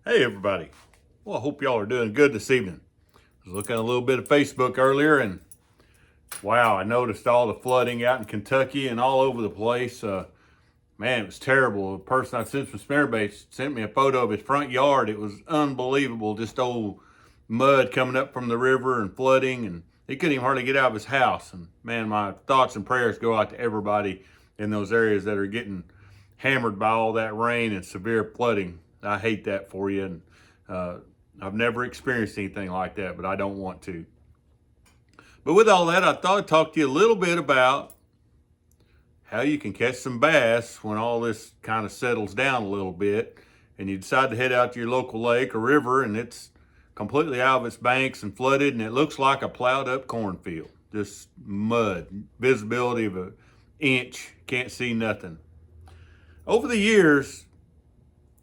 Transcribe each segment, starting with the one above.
Hey everybody. Well, I hope y'all are doing good this evening. I was looking at a little bit of Facebook earlier and wow, I noticed all the flooding out in Kentucky and all over the place. Man, it was terrible. The person I sent from Spinnerbaits sent me a photo of his front yard. It was unbelievable. Just old mud coming up from the river and flooding, and he couldn't even hardly get out of his house. And man, my thoughts and prayers go out to everybody in those areas that are getting hammered by all that rain and severe flooding. I hate that for you, and uh, I've never experienced anything like that, but I don't want to. But with all that, I thought I'd talk to you a little bit about how you can catch some bass when all this kind of settles down a little bit and you decide to head out to your local lake or river and it's completely out of its banks and flooded and it looks like a plowed up cornfield. Just mud, visibility of an inch, can't see nothing. Over the years,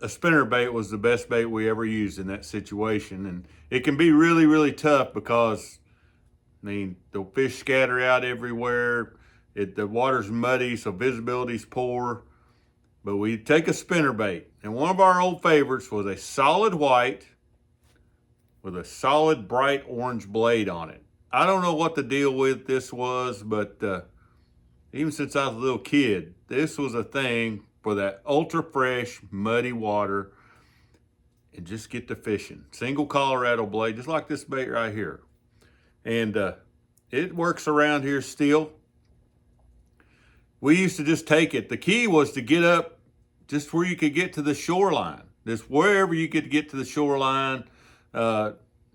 a spinner bait was the best bait we ever used in that situation. And it can be really, really tough because, the fish scatter out everywhere. The water's muddy, so visibility's poor. But we take a spinner bait. And one of our old favorites was a solid white with a solid bright orange blade on it. I don't know what the deal with this was, but even since I was a little kid, this was a thing for that ultra fresh, muddy water and just get to fishing. Single Colorado blade, just like this bait right here. And it works around here still. We used to just take it. The key was to get up just where you could get to the shoreline. Just wherever you could get to the shoreline,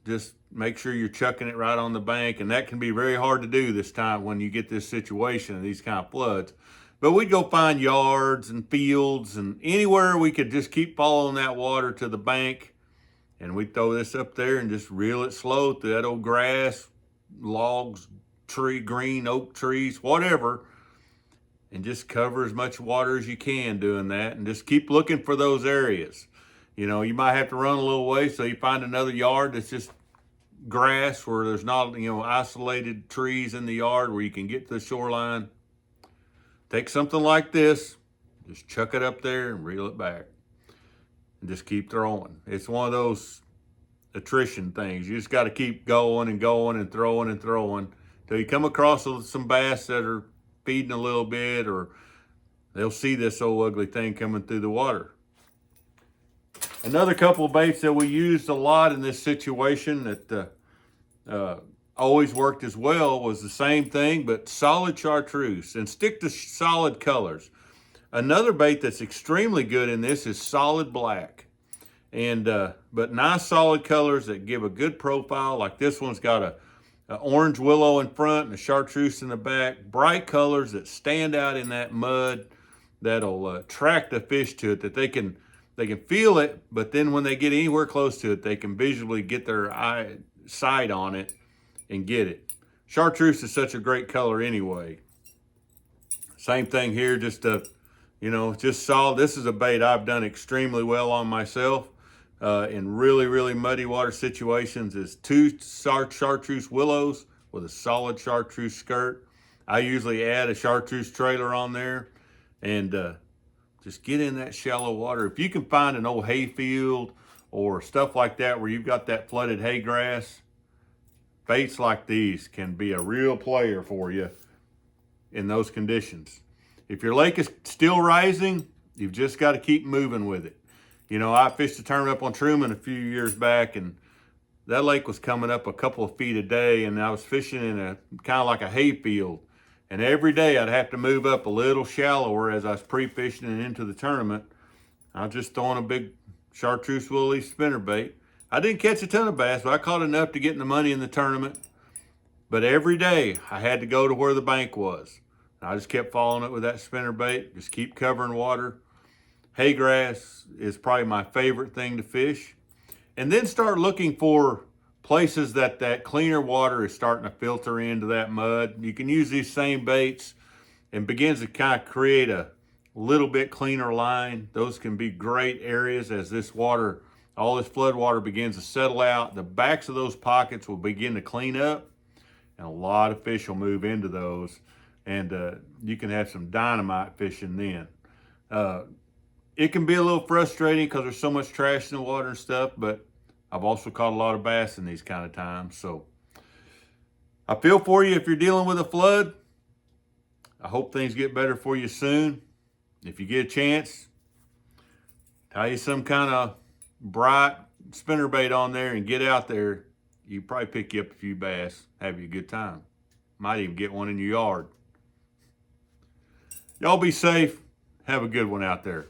just make sure you're chucking it right on the bank. And that can be very hard to do this time when you get this situation and these kind of floods. But we'd go find yards and fields and anywhere we could just keep following that water to the bank. And we'd throw this up there and just reel it slow through that old grass, logs, green oak trees, whatever, and just cover as much water as you can doing that and just keep looking for those areas. You might have to run a little way so you find another yard that's just grass where there's not, isolated trees in the yard where you can get to the shoreline. Take something like this, just chuck it up there and reel it back and just keep throwing. It's one of those attrition things. You just got to keep going and going and throwing until you come across some bass that are feeding a little bit, or they'll see this old ugly thing coming through the water. Another couple of baits that we used a lot in this situation that always worked as well was the same thing, but solid chartreuse, and stick to solid colors. Another bait that's extremely good in this is solid black. And but nice solid colors that give a good profile. Like this one's got a orange willow in front and a chartreuse in the back. Bright colors that stand out in that mud, that'll attract the fish to it. That they can feel it, but then when they get anywhere close to it, they can visually get their sight on it and get it. Chartreuse is such a great color anyway. Same thing here, just just solid. This is a bait I've done extremely well on myself. In really, really muddy water situations is two chartreuse willows with a solid chartreuse skirt. I usually add a chartreuse trailer on there and just get in that shallow water. If you can find an old hay field or stuff like that where you've got that flooded hay grass, baits like these can be a real player for you in those conditions. If your lake is still rising, you've just got to keep moving with it. I fished a tournament up on Truman a few years back, and that lake was coming up a couple of feet a day, and I was fishing in a kind of like a hay field. And every day I'd have to move up a little shallower as I was pre-fishing and into the tournament. I was just throwing a big chartreuse willowy spinner bait. I didn't catch a ton of bass, but I caught enough to get in the money in the tournament. But every day I had to go to where the bank was. I just kept following it with that spinner bait, just keep covering water. Hay grass is probably my favorite thing to fish. And then start looking for places that cleaner water is starting to filter into that mud. You can use these same baits and begins to kind of create a little bit cleaner line. Those can be great areas as this water, all this flood water begins to settle out. The backs of those pockets will begin to clean up and a lot of fish will move into those. And you can have some dynamite fishing then. it can be a little frustrating because there's so much trash in the water and stuff, but I've also caught a lot of bass in these kind of times. So I feel for you if you're dealing with a flood. I hope things get better for you soon. If you get a chance, tie you some kind of bright spinnerbait on there and get out there. You probably pick you up a few bass, have you a good time. Might even get one in your yard. Y'all be safe. Have a good one out there.